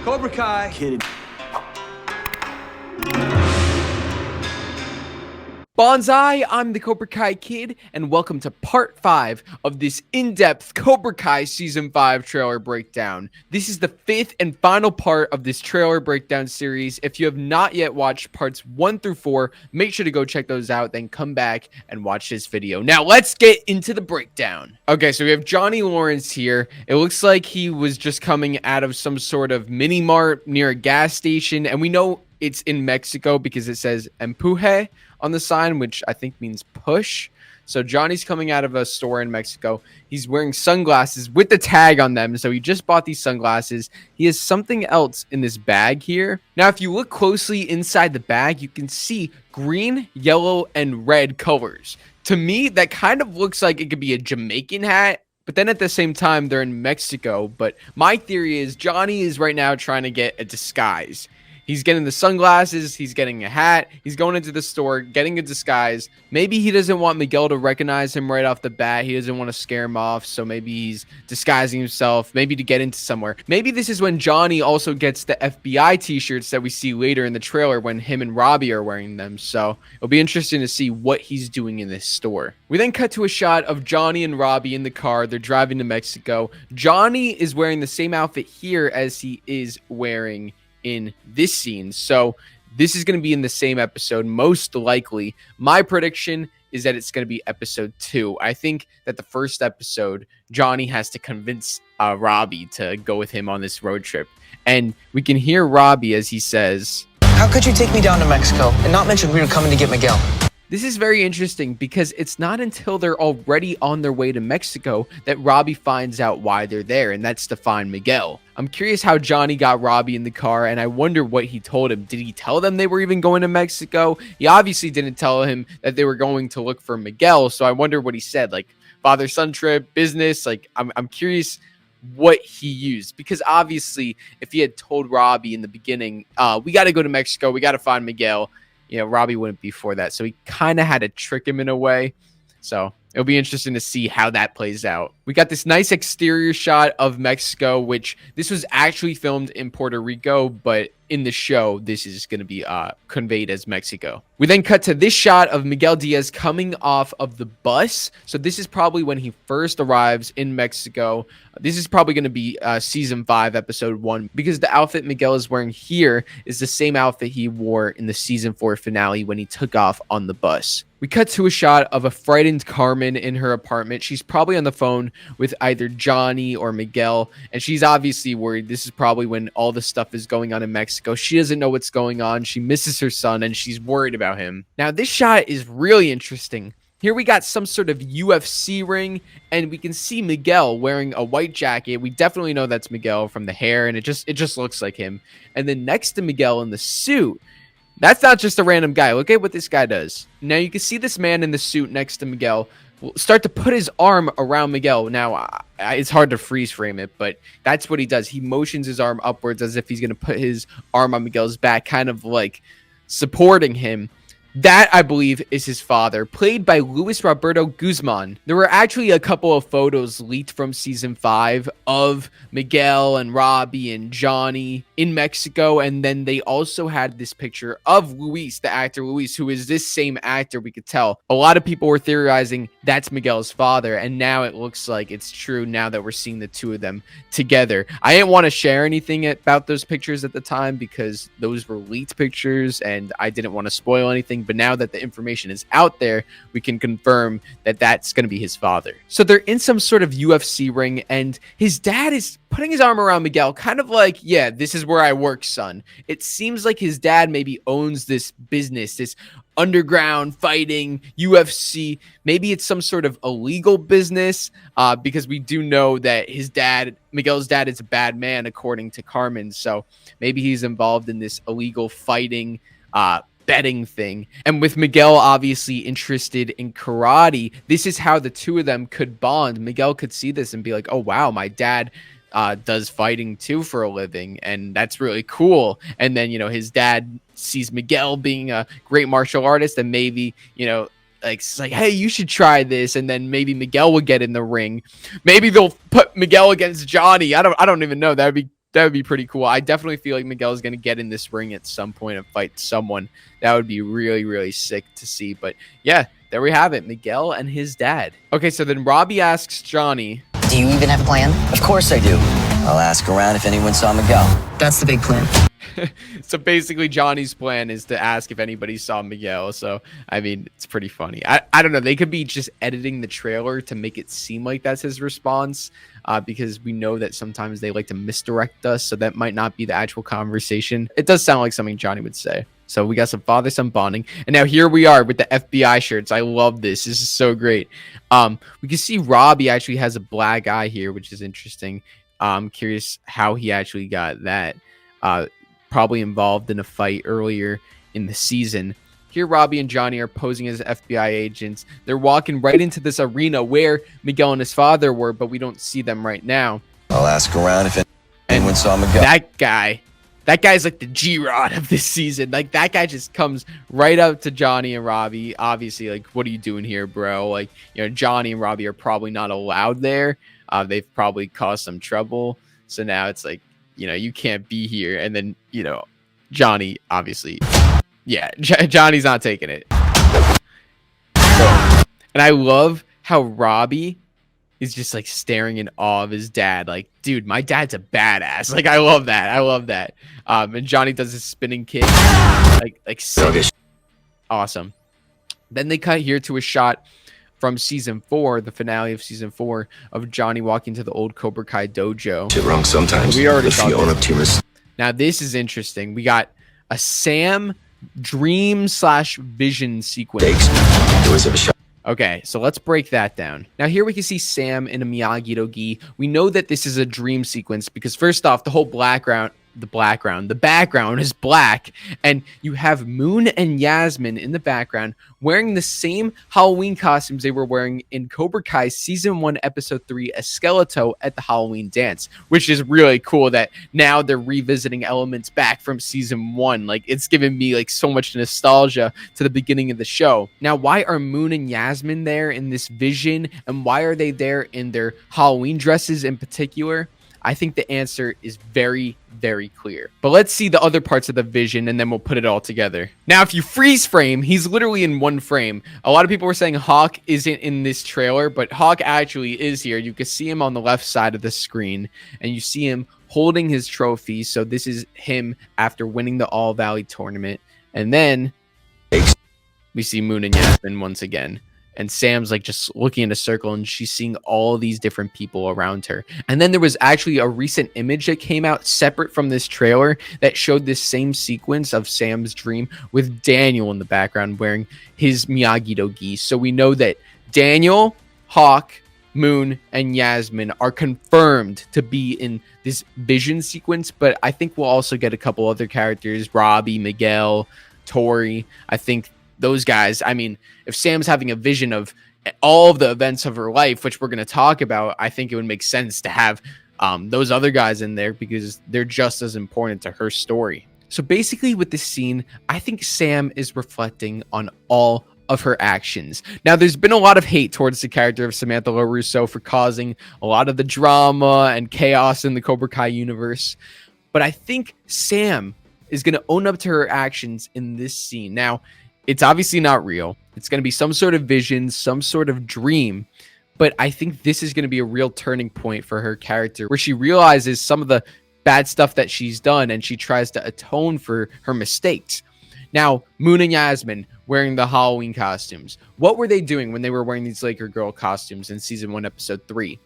Cobra Kai. Kidding. Bonsai, I'm the Cobra Kai Kid, and welcome to part 5 of this in-depth Cobra Kai Season 5 trailer breakdown. This is the 5th and final part of this trailer breakdown series. If you have not yet watched parts 1 through 4, make sure to go check those out, then come back and watch this video. Now, let's get into the breakdown. Okay, so we have Johnny Lawrence here. It looks like he was just coming out of some sort of mini-mart near a gas station, and we know it's in Mexico because it says Empuje on the sign, which I think means push. So Johnny's coming out of a store in Mexico. He's wearing sunglasses with the tag on them. So he just bought these sunglasses. He has something else in this bag here. Now, if you look closely inside the bag, you can see green, yellow, and red colors. To me, that kind of looks like it could be a Jamaican hat. But then at the same time, they're in Mexico. But my theory is Johnny is right now trying to get a disguise. He's getting the sunglasses, he's getting a hat, he's going into the store, getting a disguise. Maybe he doesn't want Miguel to recognize him right off the bat. He doesn't want to scare him off, so maybe he's disguising himself, maybe to get into somewhere. Maybe this is when Johnny also gets the FBI t-shirts that we see later in the trailer when him and Robbie are wearing them. So it'll be interesting to see what he's doing in this store. We then cut to a shot of Johnny and Robbie in the car. They're driving to Mexico. Johnny is wearing the same outfit here as he is wearing in this scene, so this is going to be in the same episode most likely. My prediction is that it's going to be episode 2. I think that the first episode Johnny has to convince Robbie to go with him on this road trip, and we can hear Robbie as he says, "How could you take me down to Mexico and not mention we were coming to get Miguel?" This is very interesting because it's not until they're already on their way to Mexico that Robbie finds out why they're there, and that's to find Miguel. I'm curious how Johnny got Robbie in the car, and I wonder what he told him. Did he tell them they were even going to Mexico? He obviously didn't tell him that they were going to look for Miguel, so I wonder what he said, like father-son trip, business. Like I'm curious what he used, because obviously if he had told Robbie in the beginning, we got to go to Mexico, we got to find Miguel, you know, Robbie wouldn't be for that. So he kind of had to trick him in a way. So it'll be interesting to see how that plays out. We got this nice exterior shot of Mexico, which this was actually filmed in Puerto Rico, but in the show, this is going to be conveyed as Mexico. We then cut to this shot of Miguel Diaz coming off of the bus. So this is probably when he first arrives in Mexico. This is probably going to be season 5, episode 1, because the outfit Miguel is wearing here is the same outfit he wore in the season 4 finale when he took off on the bus. We cut to a shot of a frightened Carmen in her apartment. She's probably on the phone with either Johnny or Miguel, and she's obviously worried. This is probably when all the stuff is going on in Mexico. She doesn't know what's going on. She misses her son, and she's worried about him. Now, this shot is really interesting. Here we got some sort of UFC ring, and we can see Miguel wearing a white jacket. We definitely know that's Miguel from the hair, and it just looks like him. And then next to Miguel in the suit, that's not just a random guy. Look at what this guy does. Now you can see this man in the suit next to Miguel start to put his arm around Miguel. Now, it's hard to freeze frame it, but that's what he does. He motions his arm upwards as if he's going to put his arm on Miguel's back, kind of like supporting him. That, I believe, is his father, played by Luis Roberto Guzman. There were actually a couple of photos leaked from season 5 of Miguel and Robbie and Johnny in Mexico, and then they also had this picture of Luis, the actor Luis, who is this same actor, we could tell. A lot of people were theorizing that's Miguel's father, and now it looks like it's true now that we're seeing the two of them together. I didn't want to share anything about those pictures at the time because those were leaked pictures, and I didn't want to spoil anything. But now that the information is out there, we can confirm that that's going to be his father. So they're in some sort of UFC ring, and his dad is putting his arm around Miguel, kind of like, yeah, this is where I work, son. It seems like his dad maybe owns this business, this underground fighting UFC. Maybe it's some sort of illegal business, because we do know that his dad, Miguel's dad, is a bad man, according to Carmen. So maybe he's involved in this illegal fighting betting thing. And with Miguel obviously interested in karate, this is how the two of them could bond. Miguel could see this and be like, oh wow, my dad does fighting too for a living, and that's really cool. And then, you know, his dad sees Miguel being a great martial artist, and maybe, you know, like, it's like, hey, you should try this. And then maybe Miguel will get in the ring. Maybe they'll put Miguel against Johnny. I don't even know. That'd be That would be pretty cool. I definitely feel like Miguel is going to get in this ring at some point and fight someone. That would be really, really sick to see. But yeah, there we have it. Miguel and his dad. Okay, so then Robbie asks Johnny, Do you even have a plan? Of course I do. I'll ask around if anyone saw Miguel. That's the big plan. so basically Johnny's plan is to ask if anybody saw Miguel. So I mean, it's pretty funny. I don't know, they could be just editing the trailer to make it seem like that's his response, because we know that sometimes they like to misdirect us, so that might not be the actual conversation. It does sound like something Johnny would say. So we got some father-son bonding, and now here we are with the FBI shirts. I love this. This is so great. We can see Robbie actually has a black eye here, which is interesting. I'm curious how he actually got that. Probably involved in a fight earlier in the season. Here Robbie and Johnny are posing as FBI agents. They're walking right into this arena where Miguel and his father were, but we don't see them right now. I'll ask around if anyone saw Miguel. That guy's like the G-Rod of this season. Like, that guy just comes right up to Johnny and Robbie. Obviously, like, what are you doing here, bro? Like, you know, Johnny and Robbie are probably not allowed there. They've probably caused some trouble. So now it's like, you know, you can't be here. And then, you know, Johnny, obviously, yeah, Johnny's not taking it. And I love how Robbie is just like staring in awe of his dad. Like, dude, my dad's a badass. Like, I love that. I love that. And Johnny does his spinning kick. Like sick. Awesome. Then they cut here to a shot from season 4, the finale of season 4, of Johnny walking to the old Cobra Kai dojo. Shit wrong sometimes. We already saw this. Now this is interesting. We got a Sam dream/vision sequence. Okay, so let's break that down. Now here we can see Sam in a Miyagi-Do-gi. We know that this is a dream sequence because first off, the whole the background is black, and you have Moon and Yasmin in the background wearing the same Halloween costumes they were wearing in Cobra Kai season 1 episode 3 Esqueleto at the Halloween dance, which is really cool that now they're revisiting elements back from season 1. Like, it's given me like so much nostalgia to the beginning of the show. Now, why are Moon and Yasmin there in this vision, and why are they there in their Halloween dresses in particular? I think the answer is very, very clear. But let's see the other parts of the vision, and then we'll put it all together. Now, if you freeze frame, he's literally in one frame. A lot of people were saying Hawk isn't in this trailer, but Hawk actually is here. You can see him on the left side of the screen, and you see him holding his trophy. So this is him after winning the All Valley tournament. And then we see Moon and Yasmin once again. And Sam's like just looking in a circle, and she's seeing all these different people around her. And then there was actually a recent image that came out separate from this trailer that showed this same sequence of Sam's dream with Daniel in the background wearing his Miyagi-Do-gi. So we know that Daniel, Hawk, Moon, and Yasmin are confirmed to be in this vision sequence. But I think we'll also get a couple other characters, Robbie, Miguel, Tory. I think those guys, I mean, if Sam's having a vision of all of the events of her life, which we're going to talk about, I think it would make sense to have those other guys in there because they're just as important to her story. So basically with this scene, I think Sam is reflecting on all of her actions. Now, there's been a lot of hate towards the character of Samantha LaRusso for causing a lot of the drama and chaos in the Cobra Kai universe. But I think Sam is going to own up to her actions in this scene. Now, it's obviously not real. It's going to be some sort of vision, some sort of dream. But I think this is going to be a real turning point for her character where she realizes some of the bad stuff that she's done and she tries to atone for her mistakes. Now, Moon and Yasmin wearing the Halloween costumes. What were they doing when they were wearing these Laker girl costumes in season 1, episode 3?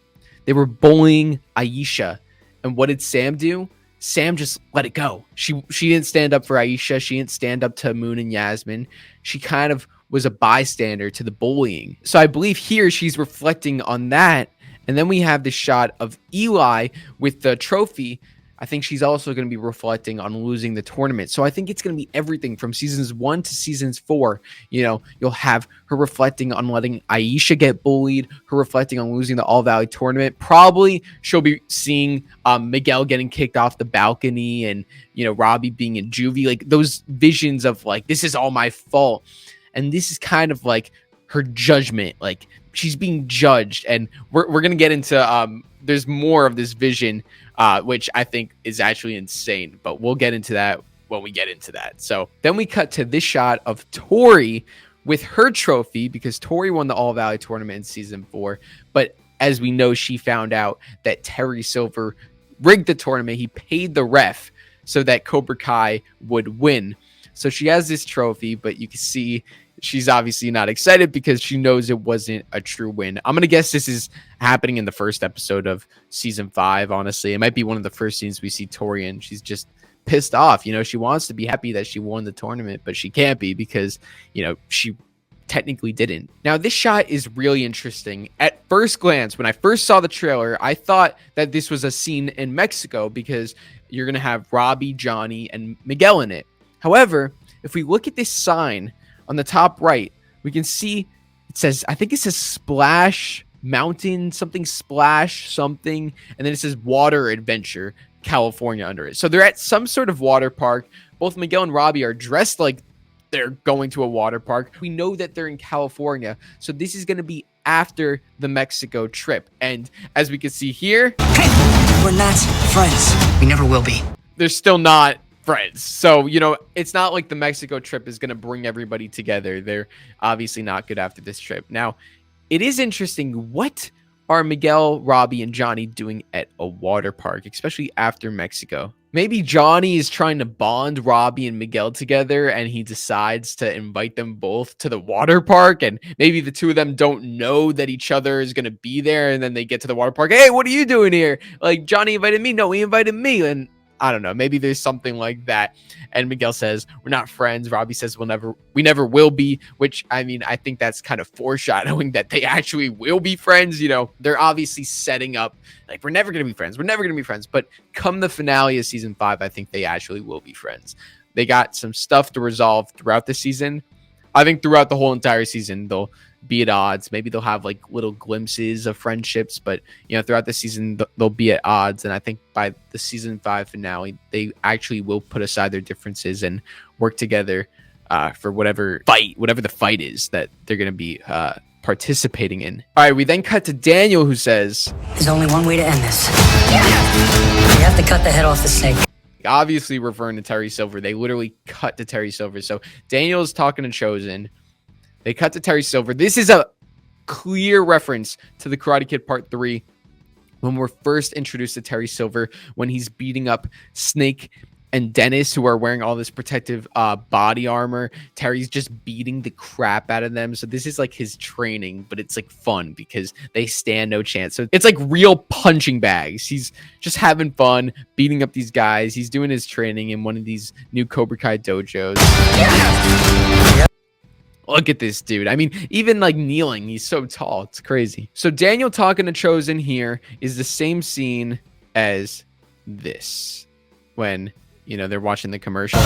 They were bullying Aisha. And what did Sam do? Sam just let it go. She didn't stand up for Aisha. She didn't stand up to Moon and Yasmin. She kind of was a bystander to the bullying. So I believe here she's reflecting on that. And then we have the shot of Eli with the trophy. I think she's also going to be reflecting on losing the tournament. So I think it's going to be everything from seasons 1 to seasons 4. You know, you'll have her reflecting on letting Aisha get bullied, her reflecting on losing the All Valley tournament. Probably she'll be seeing Miguel getting kicked off the balcony and, you know, Robbie being in juvie. Like those visions of like, this is all my fault. And this is kind of like her judgment. Like she's being judged. And we're going to get into, there's more of this vision which I think is actually insane. But we'll get into that when we get into that. So then we cut to this shot of Tori with her trophy, because Tori won the All Valley tournament in season 4. But as we know, she found out that Terry Silver rigged the tournament. He paid the ref so that Cobra Kai would win. So she has this trophy, but you can see she's obviously not excited because she knows it wasn't a true win. I'm going to guess this is happening in the first episode of season 5, honestly. It might be one of the first scenes we see Tori in. She's just pissed off. You know, she wants to be happy that she won the tournament, but she can't be because, you know, she technically didn't. Now, this shot is really interesting. At first glance, when I first saw the trailer, I thought that this was a scene in Mexico because you're going to have Robbie, Johnny, and Miguel in it. However, if we look at this sign on the top right, we can see it says, I think it says Splash Mountain, something Splash, something, and then it says Water Adventure California under it. So they're at some sort of water park. Both Miguel and Robbie are dressed like they're going to a water park. We know that they're in California, so this is going to be after the Mexico trip. And as we can see here, We're not friends. We never will be. they're still not friends. So, you know, it's not like the Mexico trip is going to bring everybody together. They're obviously not good after this trip. Now, it is interesting. What are Miguel, Robbie, and Johnny doing at a water park, especially after Mexico? Maybe Johnny is trying to bond Robbie and Miguel together, and he decides to invite them both to the water park, and maybe the two of them don't know that each other is going to be there, and then they get to the water park. Hey, what are you doing here? Like, Johnny invited me. No, he invited me. And I don't know. Maybe there's something like that. And Miguel says, we're not friends. Robbie says, we never will be, which, I mean, I think that's kind of foreshadowing that they actually will be friends. You know, they're obviously setting up like, we're never going to be friends. We're never going to be friends. But come the finale of season 5, I think they actually will be friends. They got some stuff to resolve throughout the season. I think throughout the whole entire season, they'll be at odds. Maybe they'll have like little glimpses of friendships, but you know, throughout the season they'll be at odds. And I think by the season 5 finale, they actually will put aside their differences and work together for whatever the fight is that they're going to be participating in. All right, we then cut to Daniel, who says, There's only one way to end this. We have to cut the head off the snake. obviously referring to Terry Silver. They literally cut to Terry Silver. So Daniel's talking to Chosen. They cut to Terry Silver. This is a clear reference to the Karate Kid Part 3 when we're first introduced to Terry Silver, when he's beating up Snake and Dennis, who are wearing all this protective body armor. Terry's just beating the crap out of them. So this is like his training, but it's like fun because they stand no chance. So it's like real punching bags. He's just having fun beating up these guys. He's doing his training in one of these new Cobra Kai dojos. Look at this dude. I mean, even like kneeling, he's so tall. It's crazy. So Daniel talking to Chosen here is the same scene as this when, you know, they're watching the commercial.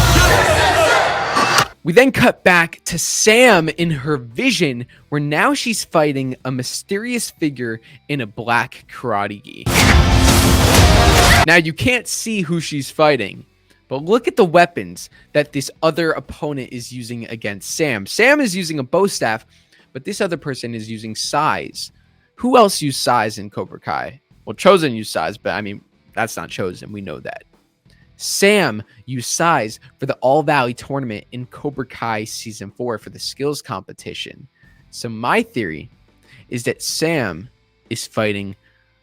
We then cut back to Sam in her vision, where now she's fighting a mysterious figure in a black karate gi. Now, you can't see who she's fighting, but look at the weapons that this other opponent is using against Sam. Sam is using a bow staff, but this other person is using sais. Who else used sais in Cobra Kai? Well, Chosen used sais, but I mean, that's not Chosen. We know that. Sam used sais for the All Valley tournament in Cobra Kai Season 4 for the skills competition. So my theory is that Sam is fighting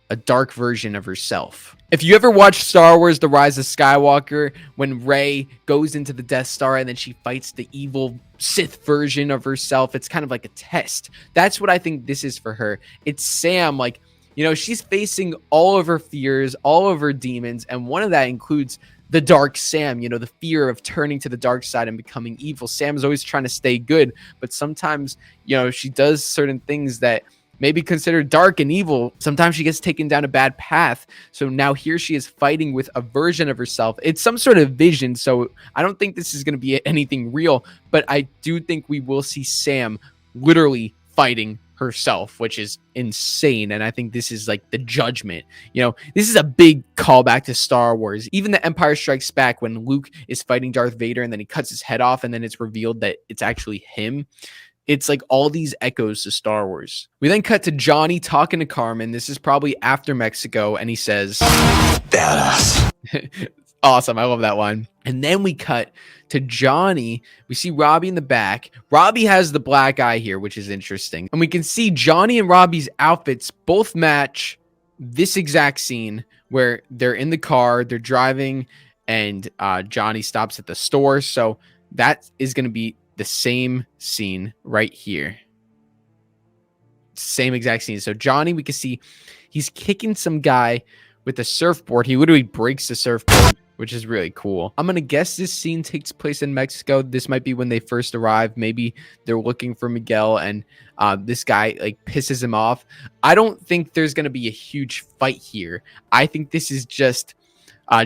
a dark version of herself. If you ever watched Star Wars The Rise of Skywalker, when Rey goes into the Death Star and then she fights the evil Sith version of herself, it's kind of like a test. That's what I think this is for her. It's Sam, like, you know, she's facing all of her fears, all of her demons, and one of that includes the dark Sam, you know, the fear of turning to the dark side and becoming evil. Sam is always trying to stay good, but sometimes, you know, she does certain things that may be considered dark and evil. Sometimes she gets taken down a bad path. So now here she is fighting with a version of herself. It's some sort of vision. So I don't think this is going to be anything real, but I do think we will see Sam literally fighting herself, which is insane. And I think this is like the judgment. You know, this is a big callback to Star Wars. Even the Empire Strikes Back, when Luke is fighting Darth Vader and then he cuts his head off and then it's revealed that it's actually him. It's like all these echoes to Star Wars. We then cut to Johnny talking to Carmen. This is probably after Mexico, and he says, Badass. awesome. I love that line. And then we cut to Johnny. We see Robbie in the back. Robbie has the black eye here, which is interesting. And we can see Johnny and Robbie's outfits both match this exact scene where they're in the car, they're driving, and Johnny stops at the store. So that is going to be the same scene right here. Same exact scene. So Johnny, we can see he's kicking some guy with a surfboard. He literally breaks the surfboard, which is really cool. I'm going to guess this scene takes place in Mexico. This might be when they first arrive. Maybe they're looking for Miguel and this guy like pisses him off. I don't think there's going to be a huge fight here. I think this is just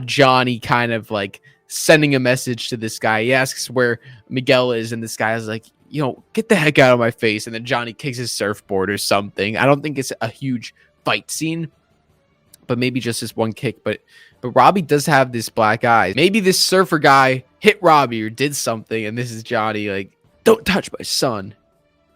Johnny kind of like sending a message to this guy. He asks where Miguel is, and this guy is like, you know, get the heck out of my face. And then Johnny kicks his surfboard or something. I don't think it's a huge fight scene, but maybe just this one kick. But Robbie does have this black eye. Maybe this surfer guy hit Robbie or did something, and this is Johnny like, don't touch my son.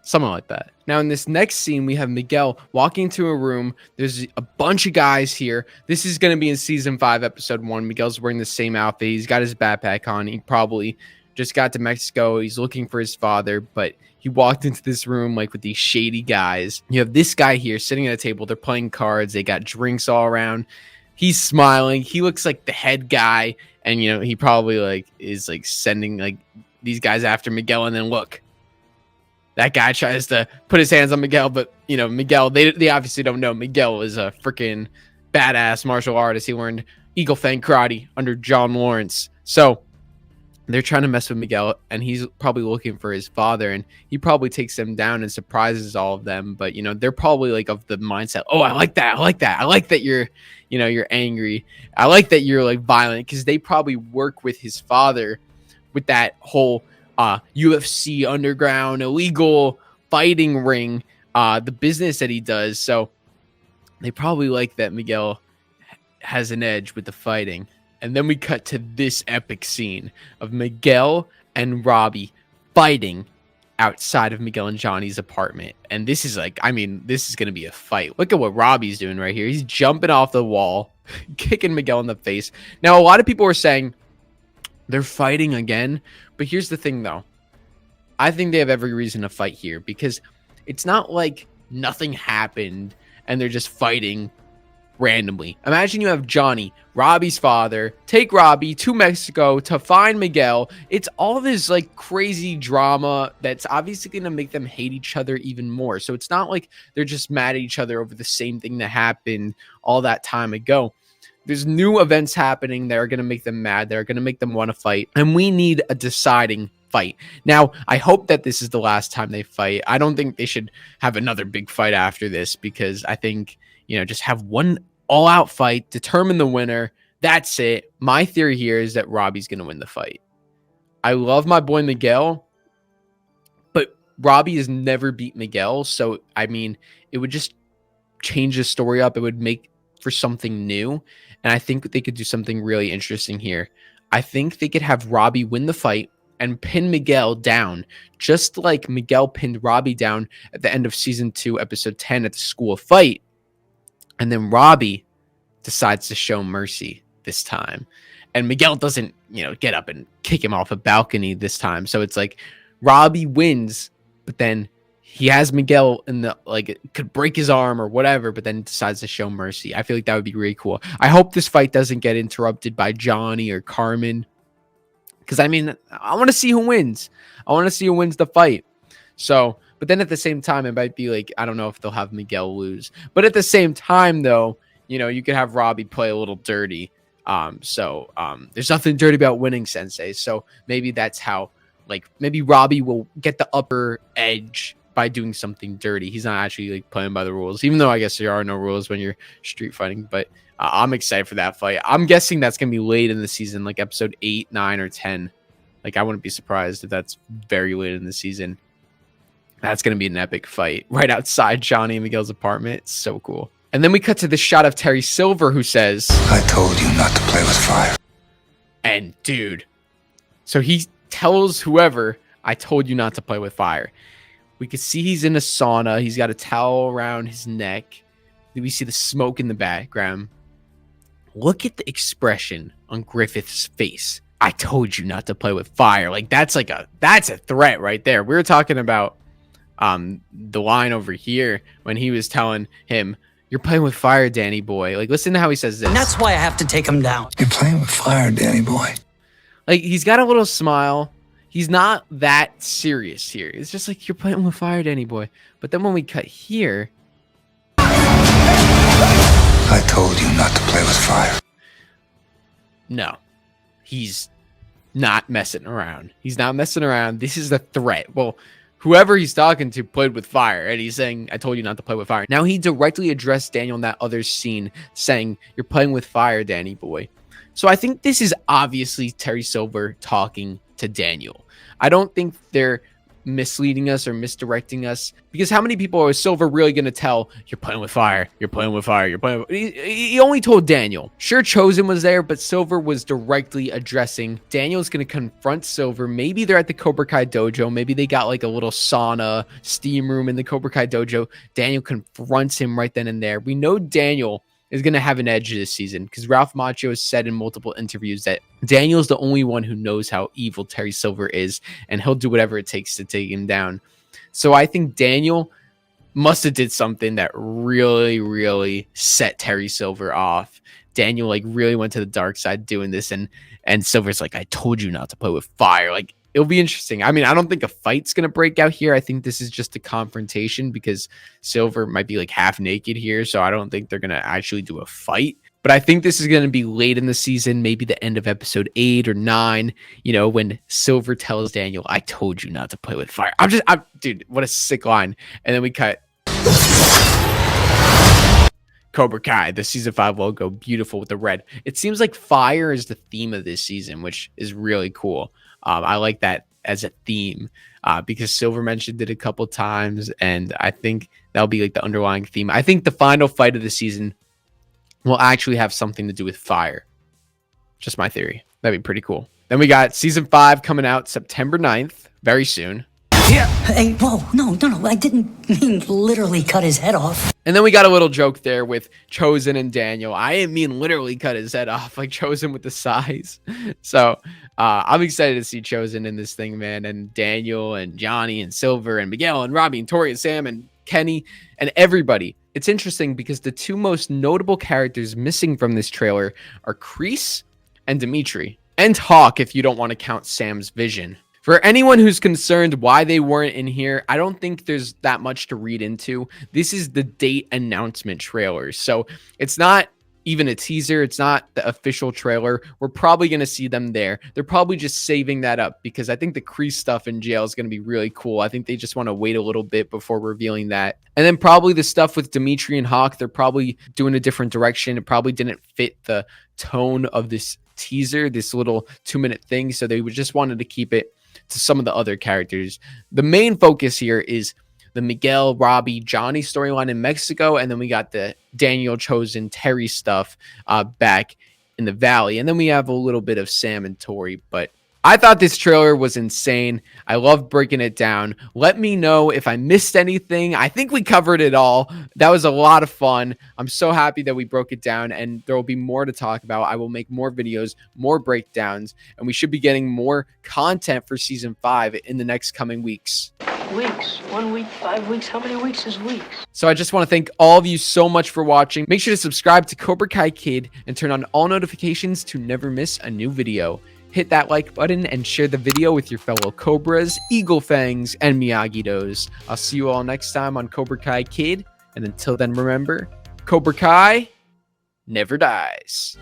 Something like that. Now, in this next scene, we have Miguel walking into a room. There's a bunch of guys here. This is going to be in season 5, episode 1. Miguel's wearing the same outfit. He's got his backpack on. He probably just got to Mexico. He's looking for his father, but he walked into this room like with these shady guys. You have this guy here sitting at a table. They're playing cards. They got drinks all around. He's smiling. He looks like the head guy, and you know, he probably like is like sending like these guys after Miguel. And then look, that guy tries to put his hands on Miguel, but you know, Miguel, they obviously don't know Miguel is a freaking badass martial artist. He learned Eagle Fang karate under John Lawrence. So they're trying to mess with Miguel, and he's probably looking for his father, and he probably takes them down and surprises all of them. But you know, they're probably like of the mindset, oh, I like that, I like that, I like that you're, you know, you're angry, I like that you're like violent, because they probably work with his father with that whole UFC underground illegal fighting ring, the business that he does. So they probably like that Miguel has an edge with the fighting. And then we cut to this epic scene of Miguel and Robbie fighting outside of Miguel and Johnny's apartment. And this is like, I mean, this is going to be a fight. Look at what Robbie's doing right here. He's jumping off the wall, kicking Miguel in the face. Now, a lot of people are saying they're fighting again. But here's the thing, though. I think they have every reason to fight here, because it's not like nothing happened and they're just fighting randomly. Imagine you have Johnny, Robbie's father, take Robbie to Mexico to find Miguel. It's all this like crazy drama that's obviously going to make them hate each other even more. So it's not like they're just mad at each other over the same thing that happened all that time ago. There's new events happening that are going to make them mad. That are going to make them want to fight. And we need a deciding fight. Now, I hope that this is the last time they fight. I don't think they should have another big fight after this, because I think, you know, just have one all-out fight, determine the winner. That's it. My theory here is that Robbie's going to win the fight. I love my boy Miguel, but Robbie has never beat Miguel. So, I mean, it would just change the story up. It would make for something new. And I think they could do something really interesting here. I think they could have Robbie win the fight and pin Miguel down, just like Miguel pinned Robbie down at the end of season 2, episode 10 at the school fight. And then Robbie decides to show mercy this time. And Miguel doesn't, you know, get up and kick him off a balcony this time. So it's like Robbie wins, but then he has Miguel in the, like, it could break his arm or whatever, but then decides to show mercy. I feel like that would be really cool. I hope this fight doesn't get interrupted by Johnny or Carmen, because I mean, I want to see who wins. I want to see who wins the fight. So, but then at the same time, it might be like, I don't know if they'll have Miguel lose. But at the same time, though, you know, you could have Robbie play a little dirty. There's nothing dirty about winning, Sensei. So maybe that's how, like, maybe Robbie will get the upper edge by doing something dirty. He's not actually like playing by the rules, even though I guess there are no rules when you're street fighting. But I'm excited for that fight. I'm guessing that's gonna be late in the season, like episode 8, 9, or 10. Like, I wouldn't be surprised if that's very late in the season. That's gonna be an epic fight right outside Johnny and Miguel's apartment. It's so cool. And then we cut to this shot of Terry Silver, who says, I told you not to play with fire. And dude, so he tells whoever, I told you not to play with fire. We can see he's in a sauna. He's got a towel around his neck. We see the smoke in the background. Look at the expression on Griffith's face. I told you not to play with fire. Like that's a threat right there. We were talking about the line over here when he was telling him, "You're playing with fire, Danny boy." Like, listen to how he says this. And that's why I have to take him down. You're playing with fire, Danny boy. Like, he's got a little smile. He's not that serious here. It's just like, "You're playing with fire, Danny boy." But then when we cut here, I told you not to play with fire. no, he's not messing around. He's not messing around. This is the threat. Well, whoever he's talking to played with fire, and he's saying, "I told you not to play with fire." Now he directly addressed Daniel in that other scene, saying, "You're playing with fire, Danny boy." So I think this is obviously Terry Silver talking to Daniel. I don't think they're misleading us or misdirecting us, because how many people are Silver really going to tell, "You're playing with fire, you're playing with fire, you're playing with..." He only told Daniel. Sure, Chosen was there, but Silver was directly addressing. Daniel's going to confront Silver. Maybe they're at the Cobra Kai dojo. Maybe they got like a little sauna steam room in the Cobra Kai dojo. Daniel confronts him right then and there. We know Daniel is going to have an edge this season, because Ralph Macchio has said in multiple interviews that Daniel's the only one who knows how evil Terry Silver is, and he'll do whatever it takes to take him down. So I think Daniel must have did something that really, really set Terry Silver off. Daniel like really went to the dark side doing this, and Silver's like, "I told you not to play with fire." Like, it'll be interesting. I mean, I don't think a fight's going to break out here. I think this is just a confrontation, because Silver might be like half naked here. So I don't think they're going to actually do a fight. But I think this is going to be late in the season, maybe the end of episode 8 or 9, you know, when Silver tells Daniel, "I told you not to play with fire." Dude, what a sick line. And then we cut Cobra Kai, the season 5 logo, beautiful with the red. It seems like fire is the theme of this season, which is really cool. I like that as a theme, because Silver mentioned it a couple times, and I think that'll be like the underlying theme. I think the final fight of the season will actually have something to do with fire. Just my theory. That'd be pretty cool. Then we got season 5 coming out September 9th, very soon. Yeah. Hey, whoa, no. I didn't mean literally cut his head off. And then we got a little joke there with Chosen and Daniel. I didn't mean literally cut his head off, like Chosen with the size. So I'm excited to see Chosen in this thing, man. And Daniel and Johnny and Silver and Miguel and Robbie and Tory and Sam and Kenny and everybody. It's interesting because the two most notable characters missing from this trailer are Kreese and Dimitri. And Hawk, if you don't want to count Sam's vision. For anyone who's concerned why they weren't in here, I don't think there's that much to read into. This is the date announcement trailer. So it's not even a teaser. It's not the official trailer. We're probably going to see them there. They're probably just saving that up, because I think the Kreese stuff in jail is going to be really cool. I think they just want to wait a little bit before revealing that. And then probably the stuff with Dimitri and Hawk, they're probably doing a different direction. It probably didn't fit the tone of this teaser, this little 2-minute thing. So they just wanted to keep it to some of the other characters. The main focus here is the Miguel, Robbie, Johnny storyline in Mexico, and then we got the Daniel, Chosen, Terry stuff back in the Valley, and then we have a little bit of Sam and Tory. But I thought this trailer was insane. I love breaking it down. Let me know if I missed anything. I think we covered it all. That was a lot of fun. I'm so happy that we broke it down, and there will be more to talk about. I will make more videos, more breakdowns, and we should be getting more content for season 5 in the next coming weeks. Weeks, 1 week, 5 weeks. How many weeks is weeks? So I just want to thank all of you so much for watching. Make sure to subscribe to Cobra Kai Kid and turn on all notifications to never miss a new video. Hit that like button and share the video with your fellow Cobras, Eagle Fangs, and Miyagi-Dos. I'll see you all next time on Cobra Kai Kid. And until then, remember, Cobra Kai never dies.